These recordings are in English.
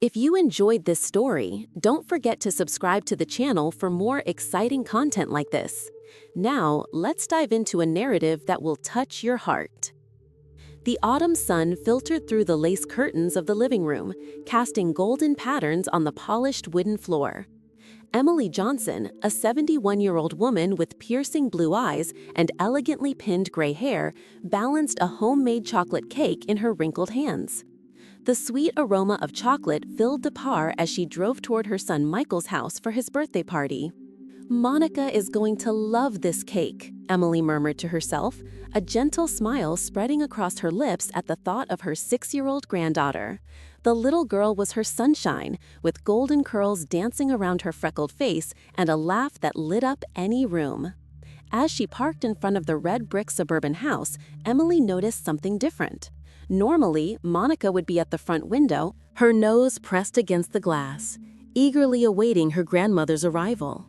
If you enjoyed this story, don't forget to subscribe to the channel for more exciting content like this. Now, let's dive into a narrative that will touch your heart. The autumn sun filtered through the lace curtains of the living room, casting golden patterns on the polished wooden floor. Emily Johnson, a 71-year-old woman with piercing blue eyes and elegantly pinned gray hair, balanced a homemade chocolate cake in her wrinkled hands. The sweet aroma of chocolate filled the par as she drove toward her son Michael's house for his birthday party. "Monica is going to love this cake," Emily murmured to herself, a gentle smile spreading across her lips at the thought of her 6-year-old granddaughter. The little girl was her sunshine, with golden curls dancing around her freckled face and a laugh that lit up any room. As she parked in front of the red brick suburban house, Emily noticed something different. Normally, Monica would be at the front window, her nose pressed against the glass, eagerly awaiting her grandmother's arrival.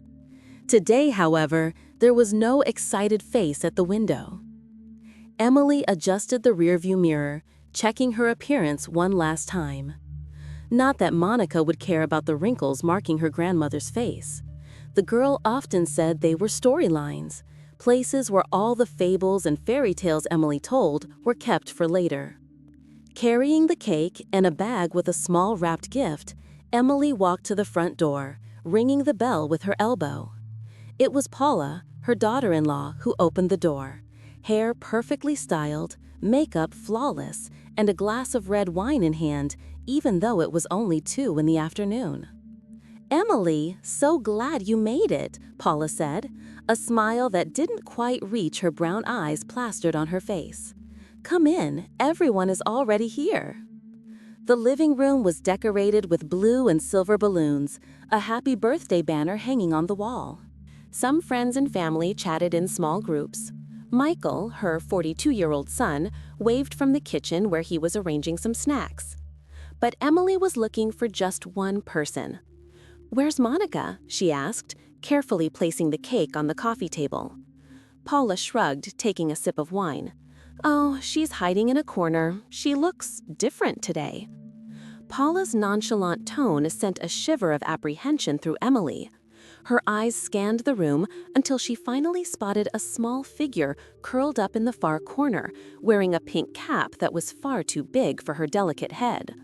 Today, however, there was no excited face at the window. Emily adjusted the rearview mirror, checking her appearance one last time. Not that Monica would care about the wrinkles marking her grandmother's face. The girl often said they were storylines, places where all the fables and fairy tales Emily told were kept for later. Carrying the cake and a bag with a small wrapped gift, Emily walked to the front door, ringing the bell with her elbow. It was Paula, her daughter-in-law, who opened the door, hair perfectly styled, makeup flawless, and a glass of red wine in hand, even though it was only 2 in the afternoon. "Emily, so glad you made it," Paula said, a smile that didn't quite reach her brown eyes plastered on her face. "Come in, everyone is already here." The living room was decorated with blue and silver balloons, a happy birthday banner hanging on the wall. Some friends and family chatted in small groups. Michael, her 42-year-old son, waved from the kitchen where he was arranging some snacks. But Emily was looking for just one person. "Where's Monica?" she asked, carefully placing the cake on the coffee table. Paula shrugged, taking a sip of wine. "Oh, she's hiding in a corner. She looks different today." Paula's nonchalant tone sent a shiver of apprehension through Emily. Her eyes scanned the room until she finally spotted a small figure curled up in the far corner, wearing a pink cap that was far too big for her delicate head.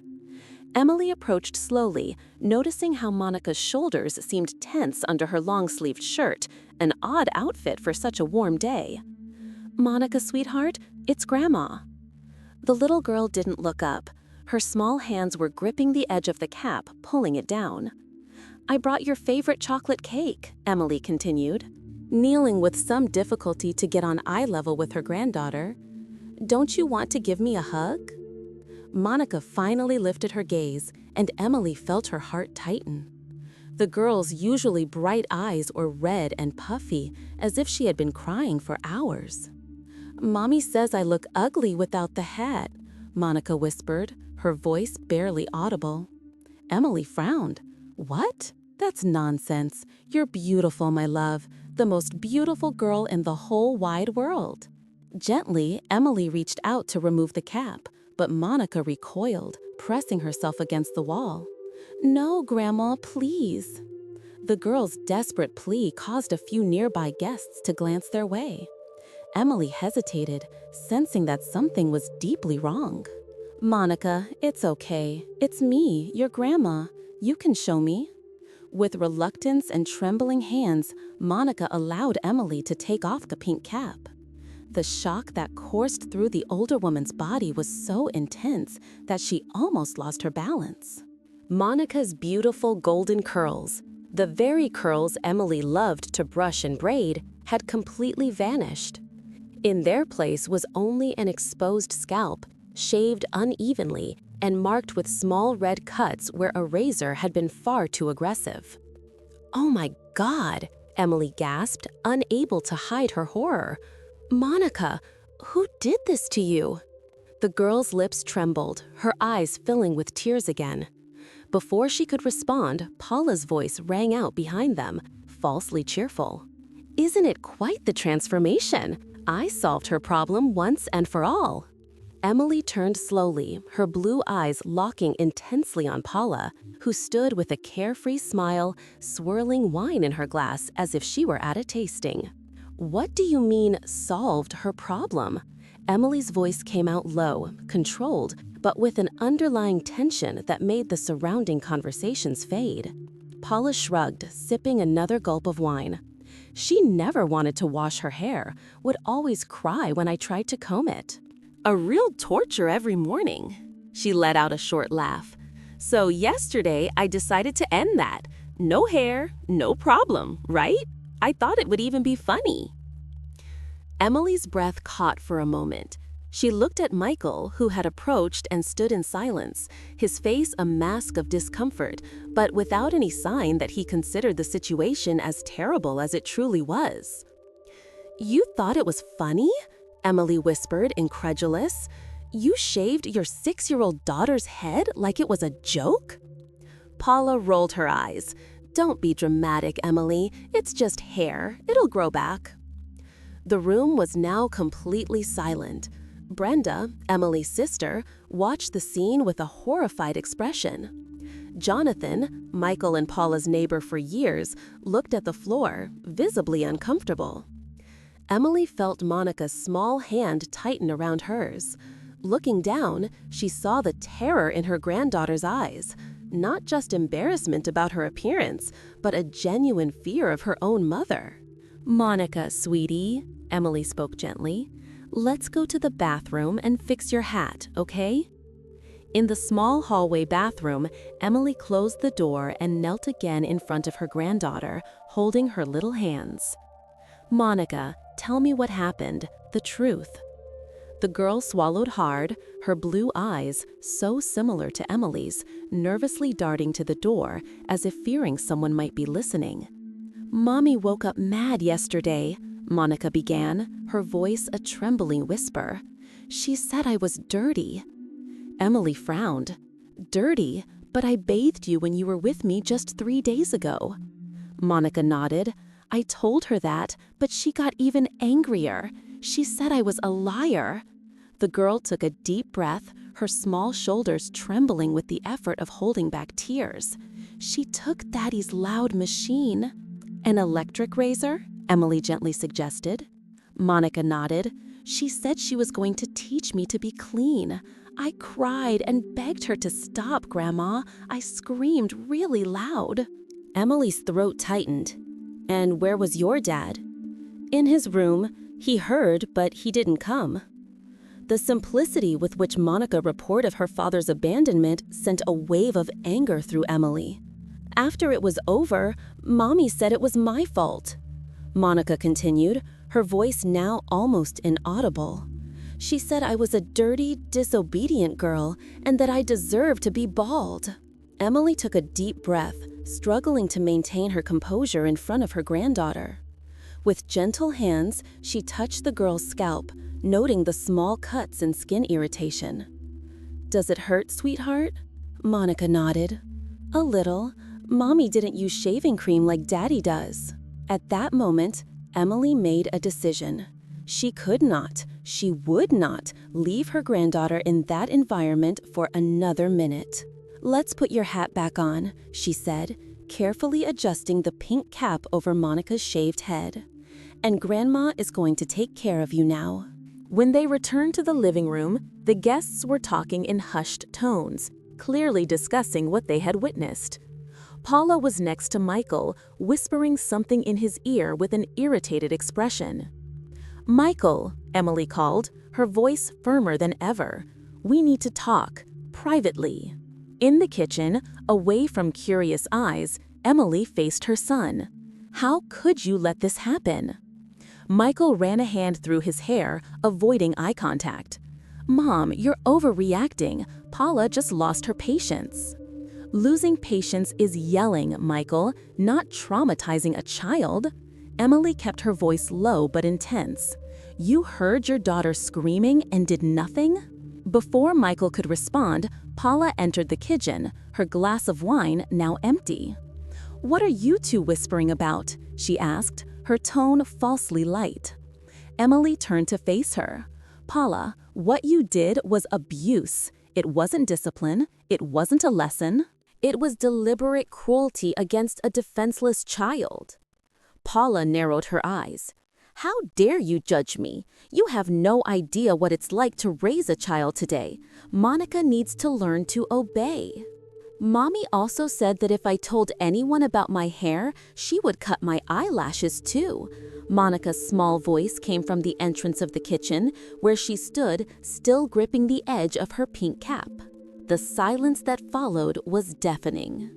Emily approached slowly, noticing how Monica's shoulders seemed tense under her long-sleeved shirt, an odd outfit for such a warm day. "Monica, sweetheart, it's Grandma." The little girl didn't look up. Her small hands were gripping the edge of the cap, pulling it down. "I brought your favorite chocolate cake," Emily continued, kneeling with some difficulty to get on eye level with her granddaughter. "Don't you want to give me a hug?" Monica finally lifted her gaze, and Emily felt her heart tighten. The girl's usually bright eyes were red and puffy, as if she had been crying for hours. "Mommy says I look ugly without the hat," Monica whispered, her voice barely audible. Emily frowned. "What? That's nonsense. You're beautiful, my love, the most beautiful girl in the whole wide world." Gently, Emily reached out to remove the cap, but Monica recoiled, pressing herself against the wall. "No, Grandma, please." The girl's desperate plea caused a few nearby guests to glance their way. Emily hesitated, sensing that something was deeply wrong. "Monica, it's okay. It's me, your grandma. You can show me." With reluctance and trembling hands, Monica allowed Emily to take off the pink cap. The shock that coursed through the older woman's body was so intense that she almost lost her balance. Monica's beautiful golden curls, the very curls Emily loved to brush and braid, had completely vanished. In their place was only an exposed scalp, shaved unevenly and marked with small red cuts where a razor had been far too aggressive. "Oh my God," Emily gasped, unable to hide her horror. "Monica, who did this to you?" The girl's lips trembled, her eyes filling with tears again. Before she could respond, Paula's voice rang out behind them, falsely cheerful. "Isn't it quite the transformation? I solved her problem once and for all." Emily turned slowly, her blue eyes locking intensely on Paula, who stood with a carefree smile, swirling wine in her glass as if she were at a tasting. "What do you mean, solved her problem?" Emily's voice came out low, controlled, but with an underlying tension that made the surrounding conversations fade. Paula shrugged, sipping another gulp of wine. "She never wanted to wash her hair, would always cry when I tried to comb it. A real torture every morning." She let out a short laugh. "So yesterday I decided to end that. No hair, no problem, right? I thought it would even be funny." Emily's breath caught for a moment. She looked at Michael, who had approached and stood in silence, his face a mask of discomfort, but without any sign that he considered the situation as terrible as it truly was. "You thought it was funny?" Emily whispered, incredulous. "You shaved your 6-year-old daughter's head like it was a joke?" Paula rolled her eyes. "Don't be dramatic, Emily. It's just hair. It'll grow back." The room was now completely silent. Brenda, Emily's sister, watched the scene with a horrified expression. Jonathan, Michael and Paula's neighbor for years, looked at the floor, visibly uncomfortable. Emily felt Monica's small hand tighten around hers. Looking down, she saw the terror in her granddaughter's eyes, not just embarrassment about her appearance, but a genuine fear of her own mother. "Monica, sweetie," Emily spoke gently, "let's go to the bathroom and fix your hat, okay?" In the small hallway bathroom, Emily closed the door and knelt again in front of her granddaughter, holding her little hands. "Monica, tell me what happened, the truth." The girl swallowed hard, her blue eyes, so similar to Emily's, nervously darting to the door as if fearing someone might be listening. "Mommy woke up mad yesterday," Monica began, her voice a trembling whisper. "She said I was dirty." Emily frowned. "Dirty? But I bathed you when you were with me just 3 days ago." Monica nodded. "I told her that, but she got even angrier. She said I was a liar." The girl took a deep breath, her small shoulders trembling with the effort of holding back tears. "She took Daddy's loud machine." "An electric razor?" Emily gently suggested. Monica nodded. "She said she was going to teach me to be clean. I cried and begged her to stop, Grandma. I screamed really loud." Emily's throat tightened. "And where was your dad?" "In his room. He heard, but he didn't come." The simplicity with which Monica reported her father's abandonment sent a wave of anger through Emily. "After it was over, Mommy said it was my fault," Monica continued, her voice now almost inaudible. "She said I was a dirty, disobedient girl and that I deserved to be bald." Emily took a deep breath, struggling to maintain her composure in front of her granddaughter. With gentle hands, she touched the girl's scalp, noting the small cuts and skin irritation. "Does it hurt, sweetheart?" Monica nodded. "A little. Mommy didn't use shaving cream like Daddy does." At that moment, Emily made a decision. She could not, she would not leave her granddaughter in that environment for another minute. "Let's put your hat back on," she said, carefully adjusting the pink cap over Monica's shaved head. "And Grandma is going to take care of you now." When they returned to the living room, the guests were talking in hushed tones, clearly discussing what they had witnessed. Paula was next to Michael, whispering something in his ear with an irritated expression. "Michael," Emily called, her voice firmer than ever. "We need to talk, privately." In the kitchen, away from curious eyes, Emily faced her son. "How could you let this happen?" Michael ran a hand through his hair, avoiding eye contact. "Mom, you're overreacting. Paula just lost her patience." "Losing patience is yelling, Michael, not traumatizing a child." Emily kept her voice low but intense. "You heard your daughter screaming and did nothing?" Before Michael could respond, Paula entered the kitchen, her glass of wine now empty. "What are you two whispering about?" she asked, her tone falsely light. Emily turned to face her. Paula, what you did was abuse. It wasn't discipline. It wasn't a lesson. It was deliberate cruelty against a defenseless child. Paula narrowed her eyes. How dare you judge me? You have no idea what it's like to raise a child today. Monica needs to learn to obey. Mommy also said that if I told anyone about my hair, she would cut my eyelashes too. Monica's small voice came from the entrance of the kitchen, where she stood, still gripping the edge of her pink cap. The silence that followed was deafening.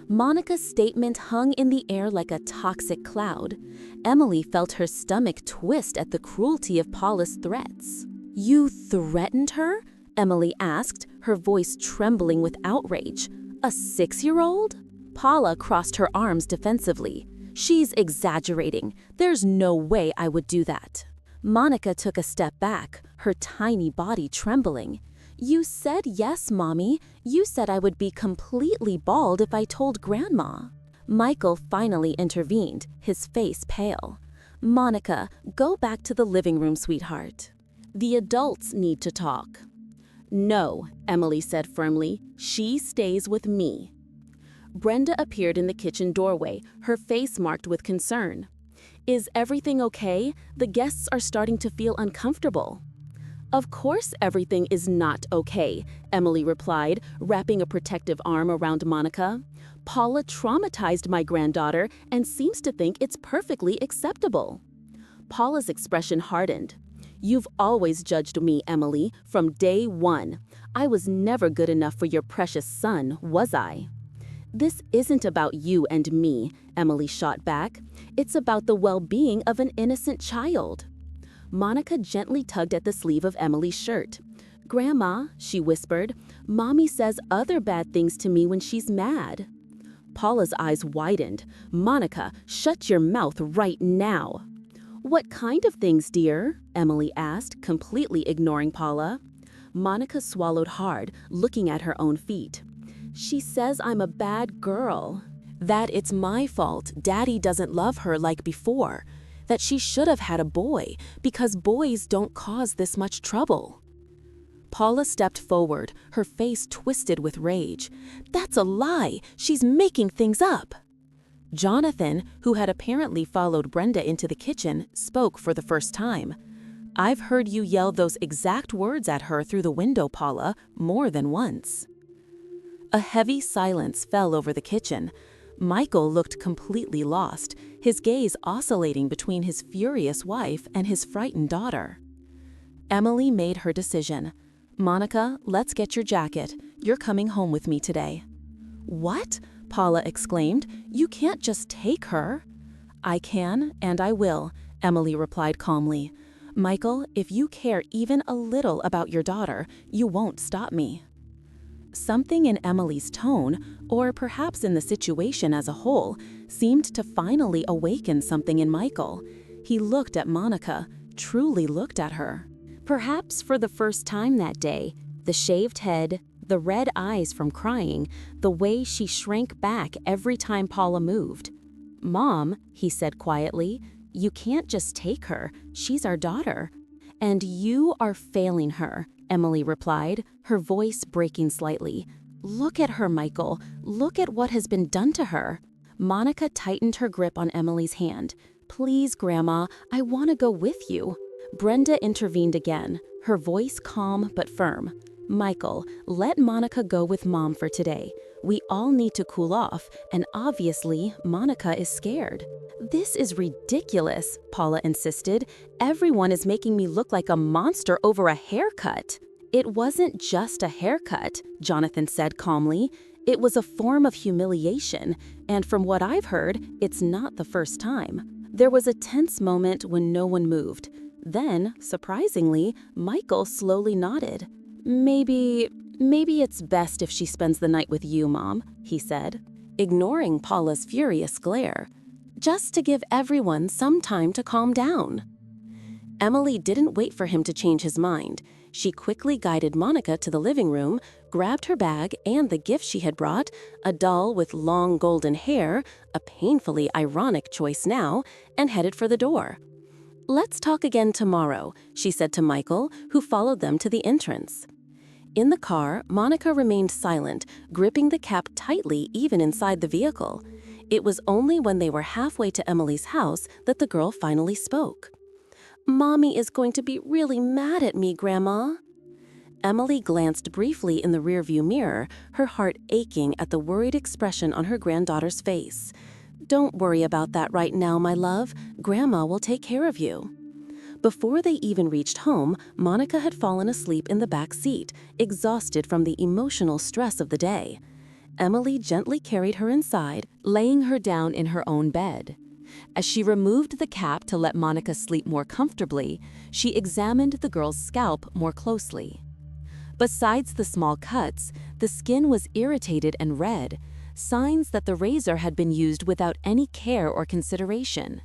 Monica's statement hung in the air like a toxic cloud. Emily felt her stomach twist at the cruelty of Paula's threats. "You threatened her?" Emily asked, her voice trembling with outrage. "A 6-year-old?" Paula crossed her arms defensively. "She's exaggerating. There's no way I would do that." Monica took a step back, her tiny body trembling. "You said yes, Mommy. You said I would be completely bald if I told Grandma." Michael finally intervened, his face pale. "Monica, go back to the living room, sweetheart. The adults need to talk." "No," Emily said firmly. "She stays with me." Brenda appeared in the kitchen doorway, her face marked with concern. "Is everything okay? The guests are starting to feel uncomfortable." "Of course everything is not okay," Emily replied, wrapping a protective arm around Monica. "Paula traumatized my granddaughter and seems to think it's perfectly acceptable." Paula's expression hardened. "You've always judged me, Emily, from day one. I was never good enough for your precious son, was I?" "This isn't about you and me," Emily shot back. "It's about the well-being of an innocent child." Monica gently tugged at the sleeve of Emily's shirt. "Grandma," she whispered, "Mommy says other bad things to me when she's mad." Paula's eyes widened. "Monica, shut your mouth right now." "What kind of things, dear?" Emily asked, completely ignoring Paula. Monica swallowed hard, looking at her own feet. "She says I'm a bad girl. That it's my fault Daddy doesn't love her like before. That she should have had a boy, because boys don't cause this much trouble." Paula stepped forward, her face twisted with rage. "That's a lie! She's making things up!" Jonathan, who had apparently followed Brenda into the kitchen, spoke for the first time. "I've heard you yell those exact words at her through the window, Paula, more than once." A heavy silence fell over the kitchen. Michael looked completely lost, his gaze oscillating between his furious wife and his frightened daughter. Emily made her decision. "Monica, let's get your jacket. You're coming home with me today." "What?" Paula exclaimed. "You can't just take her." "I can, and I will," Emily replied calmly. "Michael, if you care even a little about your daughter, you won't stop me." Something in Emily's tone, or perhaps in the situation as a whole, seemed to finally awaken something in Michael. He looked at Monica, truly looked at her. Perhaps for the first time that day, the shaved head, the red eyes from crying, the way she shrank back every time Paula moved. "Mom," he said quietly, "you can't just take her. She's our daughter." "And you are failing her," Emily replied, her voice breaking slightly. "Look at her, Michael. Look at what has been done to her." Monica tightened her grip on Emily's hand. "Please, Grandma, I want to go with you." Brenda intervened again, her voice calm but firm. "Michael, let Monica go with Mom for today. We all need to cool off, and obviously, Monica is scared." "This is ridiculous," Paula insisted. "Everyone is making me look like a monster over a haircut." "It wasn't just a haircut," Jonathan said calmly. "It was a form of humiliation, and from what I've heard, it's not the first time." There was a tense moment when no one moved. Then, surprisingly, Michael slowly nodded. Maybe it's best if she spends the night with you, Mom," he said, ignoring Paula's furious glare. "Just to give everyone some time to calm down." Emily didn't wait for him to change his mind. She quickly guided Monica to the living room, grabbed her bag and the gift she had brought, a doll with long golden hair, a painfully ironic choice now, and headed for the door. "Let's talk again tomorrow," she said to Michael, who followed them to the entrance. In the car, Monica remained silent, gripping the cap tightly even inside the vehicle. It was only when they were halfway to Emily's house that the girl finally spoke. "Mommy is going to be really mad at me, Grandma." Emily glanced briefly in the rearview mirror, her heart aching at the worried expression on her granddaughter's face. "Don't worry about that right now, my love. Grandma will take care of you." Before they even reached home, Monica had fallen asleep in the back seat, exhausted from the emotional stress of the day. Emily gently carried her inside, laying her down in her own bed. As she removed the cap to let Monica sleep more comfortably, she examined the girl's scalp more closely. Besides the small cuts, the skin was irritated and red, signs that the razor had been used without any care or consideration.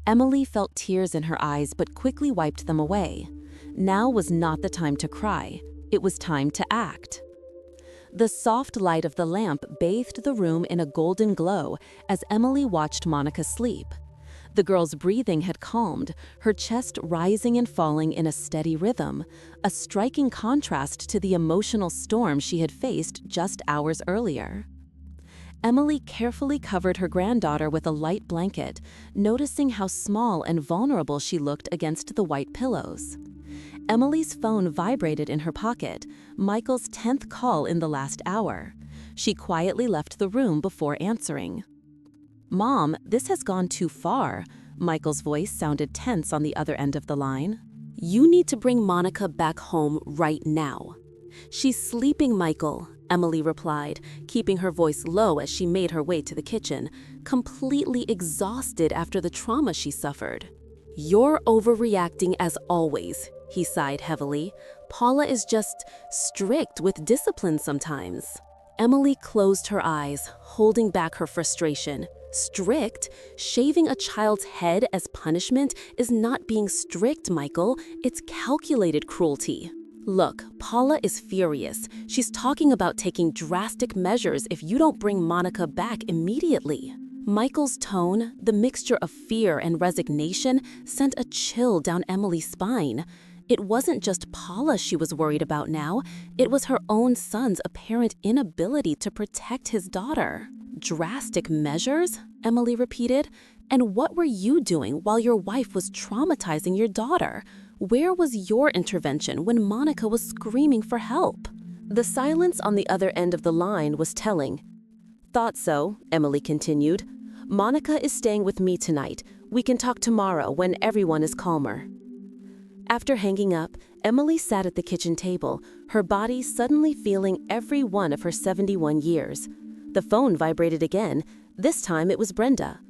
Emily felt tears in her eyes but quickly wiped them away. Now was not the time to cry. It was time to act. The soft light of the lamp bathed the room in a golden glow as Emily watched Monica sleep. The girl's breathing had calmed, her chest rising and falling in a steady rhythm, a striking contrast to the emotional storm she had faced just hours earlier. Emily carefully covered her granddaughter with a light blanket, noticing how small and vulnerable she looked against the white pillows. Emily's phone vibrated in her pocket, Michael's 10th call in the last hour. She quietly left the room before answering. "Mom, this has gone too far." Michael's voice sounded tense on the other end of the line. "You need to bring Monica back home right now." "She's sleeping, Michael," Emily replied, keeping her voice low as she made her way to the kitchen, completely exhausted after the trauma she suffered. "You're overreacting as always," he sighed heavily. "Paula is just strict with discipline sometimes." Emily closed her eyes, holding back her frustration. Strict? Shaving a child's head as punishment is not being strict, Michael. It's calculated cruelty. "Look, Paula is furious. She's talking about taking drastic measures if you don't bring Monica back immediately." Michael's tone, the mixture of fear and resignation, sent a chill down Emily's spine. It wasn't just Paula she was worried about now. It was her own son's apparent inability to protect his daughter. "Drastic measures?" Emily repeated. "And what were you doing while your wife was traumatizing your daughter? Where was your intervention when Monica was screaming for help?" The silence on the other end of the line was telling. "Thought so," Emily continued. "Monica is staying with me tonight. We can talk tomorrow when everyone is calmer." After hanging up, Emily sat at the kitchen table, her body suddenly feeling every one of her 71 years. The phone vibrated again. This time it was Brenda.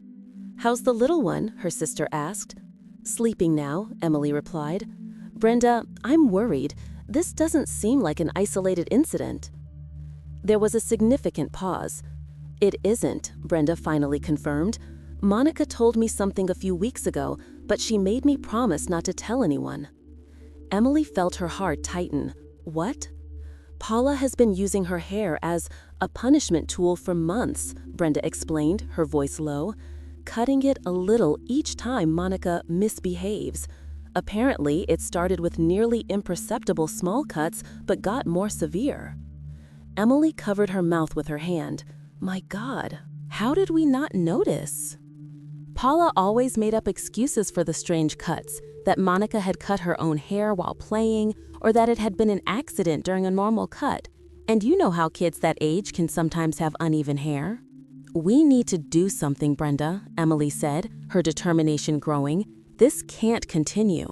"How's the little one?" her sister asked. "Sleeping now," Emily replied. "Brenda, I'm worried. This doesn't seem like an isolated incident." There was a significant pause. "It isn't," Brenda finally confirmed. "Monica told me something a few weeks ago, but she made me promise not to tell anyone." Emily felt her heart tighten. What? "Paula has been using her hair as a punishment tool for months," Brenda explained, her voice low, "cutting it a little each time Monica misbehaves. Apparently, it started with nearly imperceptible small cuts but got more severe." Emily covered her mouth with her hand. "My God, how did we not notice?" Paula always made up excuses for the strange cuts, that Monica had cut her own hair while playing, or that it had been an accident during a normal cut. And you know how kids that age can sometimes have uneven hair. "We need to do something, Brenda," Emily said, her determination growing. "This can't continue."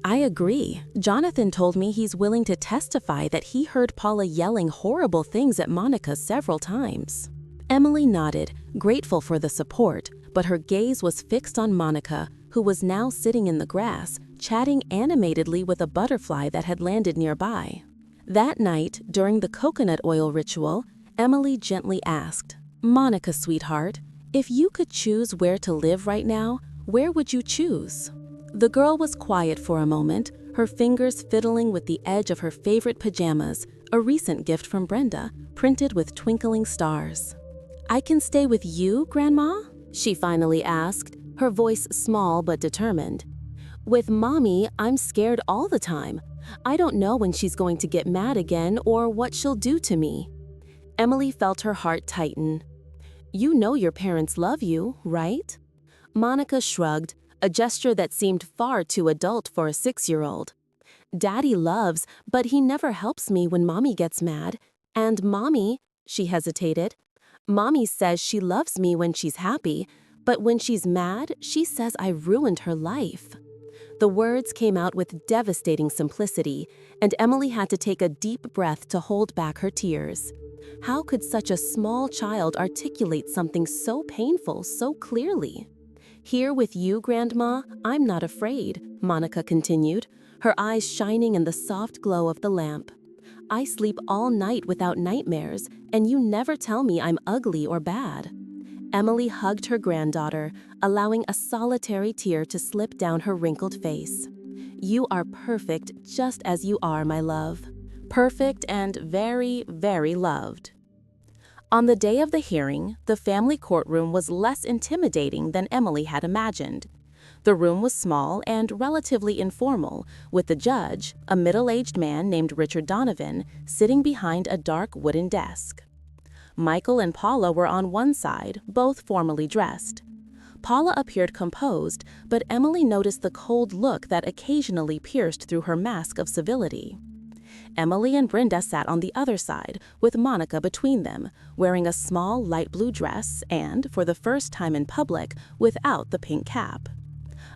"I agree. Jonathan told me he's willing to testify that he heard Paula yelling horrible things at Monica several times." Emily nodded, grateful for the support, but her gaze was fixed on Monica, who was now sitting in the grass, chatting animatedly with a butterfly that had landed nearby. That night, during the coconut oil ritual, Emily gently asked, "Monica, sweetheart, if you could choose where to live right now, where would you choose?" The girl was quiet for a moment, her fingers fiddling with the edge of her favorite pajamas, a recent gift from Brenda, printed with twinkling stars. "I can stay with you, Grandma?" she finally asked, her voice small but determined. With Mommy, I'm scared all the time. I don't know when she's going to get mad again or what she'll do to me. Emily felt her heart tighten. You know your parents love you, right? Monica shrugged, a gesture that seemed far too adult for a 6-year-old. Daddy loves, but he never helps me when Mommy gets mad. And Mommy, she hesitated. Mommy says she loves me when she's happy, but when she's mad, she says I ruined her life. The words came out with devastating simplicity, and Emily had to take a deep breath to hold back her tears. How could such a small child articulate something so painful so clearly? Here with you, Grandma, I'm not afraid, Monica continued, her eyes shining in the soft glow of the lamp. I sleep all night without nightmares, and you never tell me I'm ugly or bad. Emily hugged her granddaughter, allowing a solitary tear to slip down her wrinkled face. You are perfect just as you are, my love. Perfect and very, very loved. On the day of the hearing, the family courtroom was less intimidating than Emily had imagined. The room was small and relatively informal, with the judge, a middle-aged man named Richard Donovan, sitting behind a dark wooden desk. Michael and Paula were on one side, both formally dressed. Paula appeared composed, but Emily noticed the cold look that occasionally pierced through her mask of civility. Emily and Brenda sat on the other side, with Monica between them, wearing a small light blue dress and, for the first time in public, without the pink cap.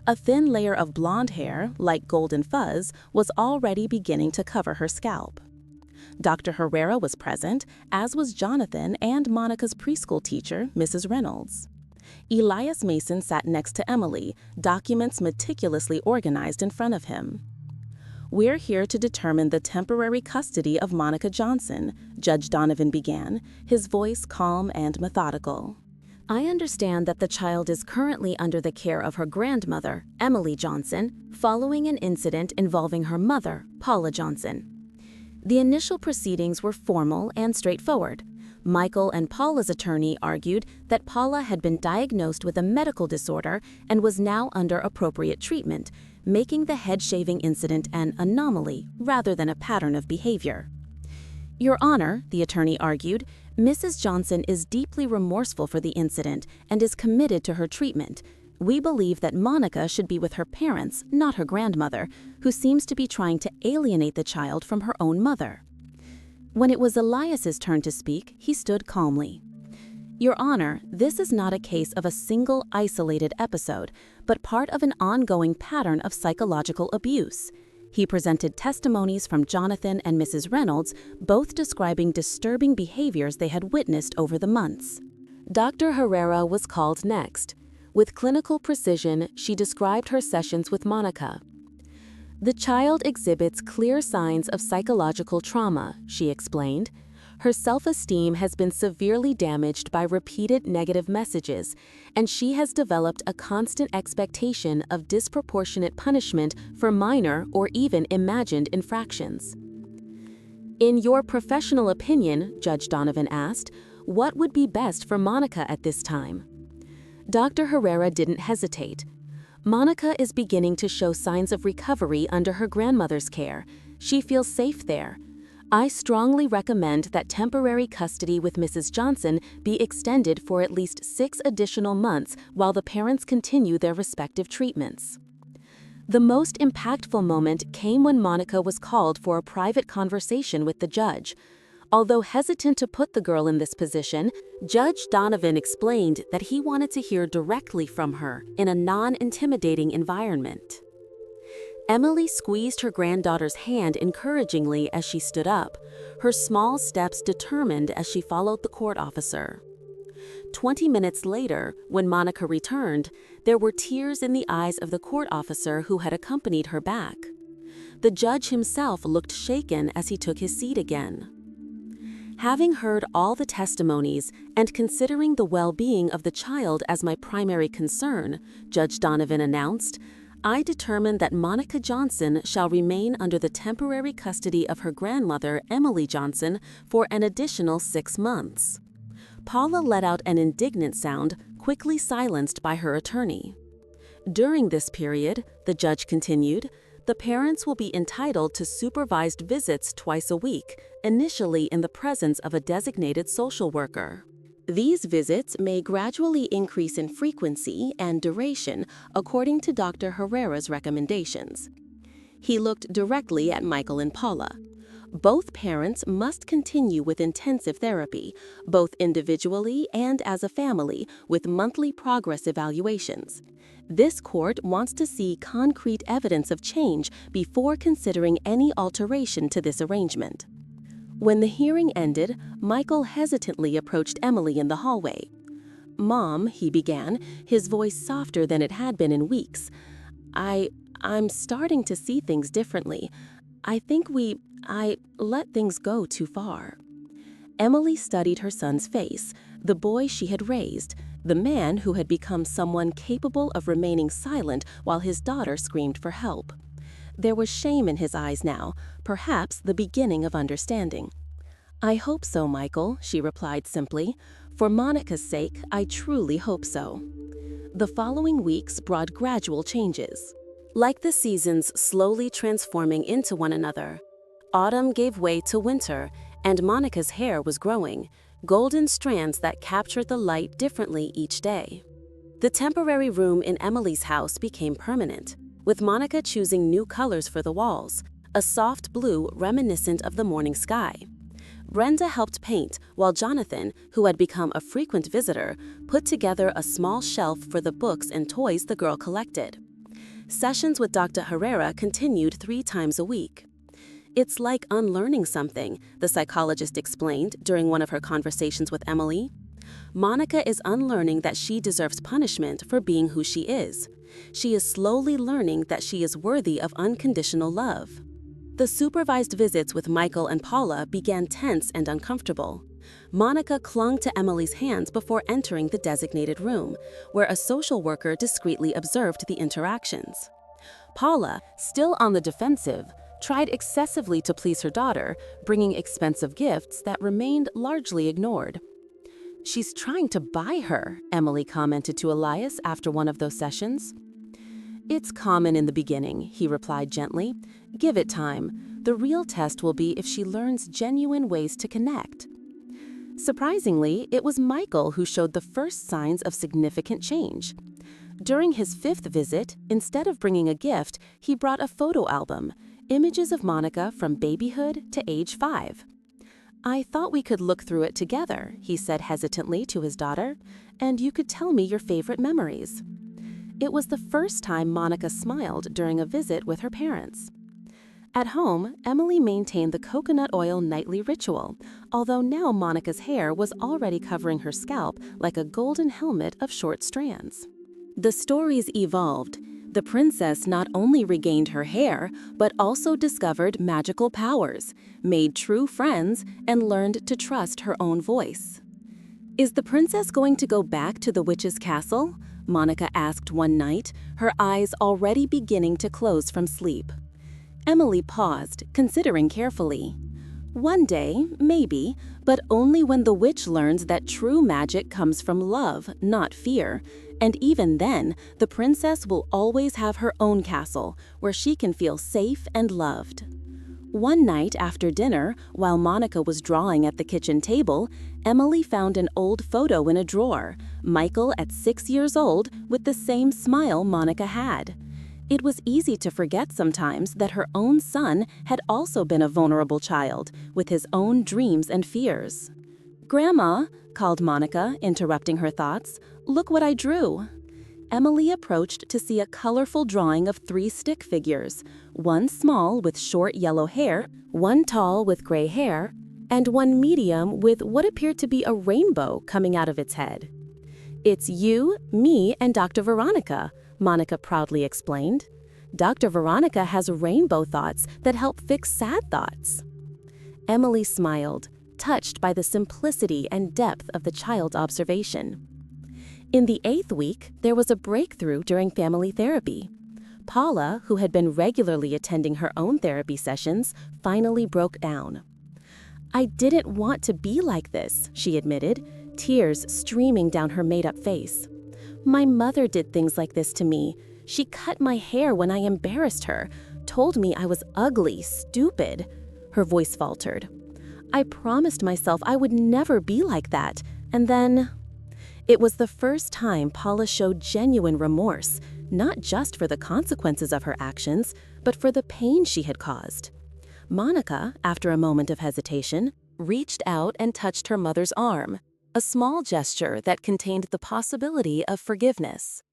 A thin layer of blonde hair, like golden fuzz, was already beginning to cover her scalp. Dr. Herrera was present, as was Jonathan and Monica's preschool teacher, Mrs. Reynolds. Elias Mason sat next to Emily, documents meticulously organized in front of him. We're here to determine the temporary custody of Monica Johnson, Judge Donovan began, his voice calm and methodical. I understand that the child is currently under the care of her grandmother, Emily Johnson, following an incident involving her mother, Paula Johnson. The initial proceedings were formal and straightforward. Michael and Paula's attorney argued that Paula had been diagnosed with a medical disorder and was now under appropriate treatment, making the head-shaving incident an anomaly rather than a pattern of behavior. Your Honor, the attorney argued, Mrs. Johnson is deeply remorseful for the incident and is committed to her treatment. We believe that Monica should be with her parents, not her grandmother, who seems to be trying to alienate the child from her own mother. When it was Elias's turn to speak, he stood calmly. Your Honor, this is not a case of a single isolated episode, but part of an ongoing pattern of psychological abuse. He presented testimonies from Jonathan and Mrs. Reynolds, both describing disturbing behaviors they had witnessed over the months. Dr. Herrera was called next. With clinical precision, she described her sessions with Monica. The child exhibits clear signs of psychological trauma, she explained. Her self-esteem has been severely damaged by repeated negative messages, and she has developed a constant expectation of disproportionate punishment for minor or even imagined infractions. In your professional opinion, Judge Donovan asked, what would be best for Monica at this time? Dr. Herrera didn't hesitate. Monica is beginning to show signs of recovery under her grandmother's care. She feels safe there. I strongly recommend that temporary custody with Mrs. Johnson be extended for at least 6 additional months while the parents continue their respective treatments. The most impactful moment came when Monica was called for a private conversation with the judge. Although hesitant to put the girl in this position, Judge Donovan explained that he wanted to hear directly from her in a non-intimidating environment. Emily squeezed her granddaughter's hand encouragingly as she stood up, her small steps determined as she followed the court officer. 20 minutes later, when Monica returned, there were tears in the eyes of the court officer who had accompanied her back. The judge himself looked shaken as he took his seat again. Having heard all the testimonies and considering the well-being of the child as my primary concern, Judge Donovan announced, I determine that Monica Johnson shall remain under the temporary custody of her grandmother, Emily Johnson, for an additional 6 months. Paula let out an indignant sound, quickly silenced by her attorney. During this period, the judge continued, the parents will be entitled to supervised visits twice a week, initially in the presence of a designated social worker. These visits may gradually increase in frequency and duration according to Dr. Herrera's recommendations. He looked directly at Michael and Paula. Both parents must continue with intensive therapy, both individually and as a family, with monthly progress evaluations. This court wants to see concrete evidence of change before considering any alteration to this arrangement. When the hearing ended, Michael hesitantly approached Emily in the hallway. "Mom," he began, his voice softer than it had been in weeks, I'm starting to see things differently. I think I let things go too far." Emily studied her son's face, the boy she had raised, the man who had become someone capable of remaining silent while his daughter screamed for help. There was shame in his eyes now, perhaps the beginning of understanding. "I hope so, Michael," she replied simply. "For Monica's sake, I truly hope so." The following weeks brought gradual changes. Like the seasons slowly transforming into one another, autumn gave way to winter, and Monica's hair was growing, golden strands that captured the light differently each day. The temporary room in Emily's house became permanent, with Monica choosing new colors for the walls, a soft blue reminiscent of the morning sky. Brenda helped paint, while Jonathan, who had become a frequent visitor, put together a small shelf for the books and toys the girl collected. Sessions with Dr. Herrera continued 3 times a week. "It's like unlearning something," the psychologist explained during one of her conversations with Emily. "Monica is unlearning that she deserves punishment for being who she is. She is slowly learning that she is worthy of unconditional love." The supervised visits with Michael and Paula began tense and uncomfortable. Monica clung to Emily's hands before entering the designated room, where a social worker discreetly observed the interactions. Paula, still on the defensive, tried excessively to please her daughter, bringing expensive gifts that remained largely ignored. "She's trying to buy her," Emily commented to Elias after one of those sessions. "It's common in the beginning," he replied gently. "Give it time. The real test will be if she learns genuine ways to connect." Surprisingly, it was Michael who showed the first signs of significant change. During his 5th visit, instead of bringing a gift, he brought a photo album, images of Monica from babyhood to age 5. "I thought we could look through it together," he said hesitantly to his daughter, "and you could tell me your favorite memories." It was the first time Monica smiled during a visit with her parents. At home, Emily maintained the coconut oil nightly ritual, although now Monica's hair was already covering her scalp like a golden helmet of short strands. The stories evolved. The princess not only regained her hair, but also discovered magical powers, made true friends, and learned to trust her own voice. "Is the princess going to go back to the witch's castle?" Monica asked one night, her eyes already beginning to close from sleep. Emily paused, considering carefully. "One day, maybe, but only when the witch learns that true magic comes from love, not fear. And even then, the princess will always have her own castle, where she can feel safe and loved." One night after dinner, while Monica was drawing at the kitchen table, Emily found an old photo in a drawer, Michael at 6 years old with the same smile Monica had. It was easy to forget sometimes that her own son had also been a vulnerable child, with his own dreams and fears. "Grandma," called Monica, interrupting her thoughts, "look what I drew." Emily approached to see a colorful drawing of 3 stick figures, one small with short yellow hair, one tall with gray hair, and one medium with what appeared to be a rainbow coming out of its head. "It's you, me, and Dr. Veronica," Monica proudly explained. "Dr. Veronica has rainbow thoughts that help fix sad thoughts." Emily smiled, touched by the simplicity and depth of the child's observation. In the 8th week, there was a breakthrough during family therapy. Paula, who had been regularly attending her own therapy sessions, finally broke down. "I didn't want to be like this," she admitted, tears streaming down her made-up face. "My mother did things like this to me. She cut my hair when I embarrassed her, told me I was ugly, stupid. Her voice faltered. I promised myself I would never be like that, and then... It was the first time Paula showed genuine remorse, not just for the consequences of her actions, but for the pain she had caused. Monica, after a moment of hesitation, reached out and touched her mother's arm, a small gesture that contained the possibility of forgiveness.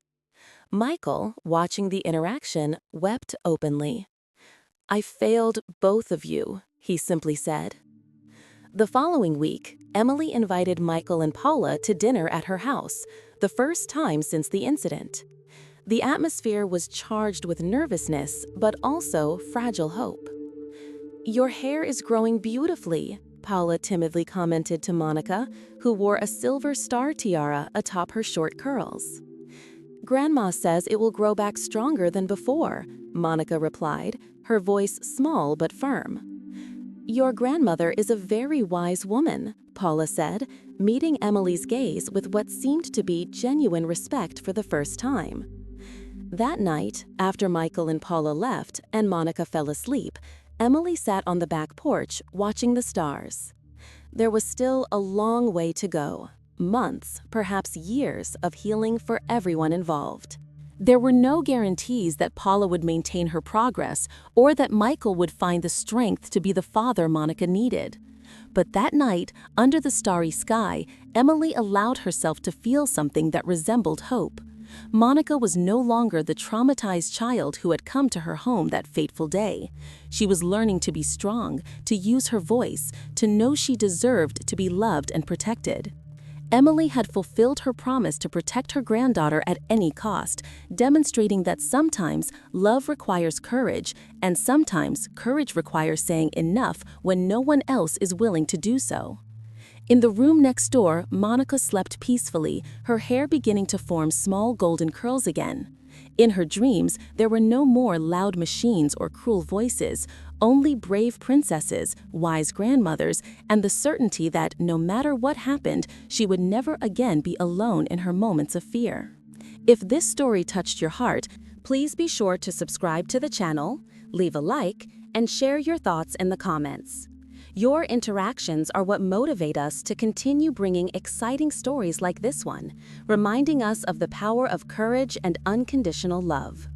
Michael, watching the interaction, wept openly. "I failed both of you," he simply said. The following week, Emily invited Michael and Paula to dinner at her house, the first time since the incident. The atmosphere was charged with nervousness, but also fragile hope. "Your hair is growing beautifully," Paula timidly commented to Monica, who wore a silver star tiara atop her short curls. "Grandma says it will grow back stronger than before," Monica replied, her voice small but firm. "Your grandmother is a very wise woman," Paula said, meeting Emily's gaze with what seemed to be genuine respect for the first time. That night, after Michael and Paula left and Monica fell asleep, Emily sat on the back porch watching the stars. There was still a long way to go, months, perhaps years, of healing for everyone involved. There were no guarantees that Paula would maintain her progress or that Michael would find the strength to be the father Monica needed. But that night, under the starry sky, Emily allowed herself to feel something that resembled hope. Monica was no longer the traumatized child who had come to her home that fateful day. She was learning to be strong, to use her voice, to know she deserved to be loved and protected. Emily had fulfilled her promise to protect her granddaughter at any cost, demonstrating that sometimes love requires courage, and sometimes courage requires saying enough when no one else is willing to do so. In the room next door, Monica slept peacefully, her hair beginning to form small golden curls again. In her dreams, there were no more loud machines or cruel voices, only brave princesses, wise grandmothers, and the certainty that no matter what happened, she would never again be alone in her moments of fear. If this story touched your heart, please be sure to subscribe to the channel, leave a like, and share your thoughts in the comments. Your interactions are what motivate us to continue bringing exciting stories like this one, reminding us of the power of courage and unconditional love.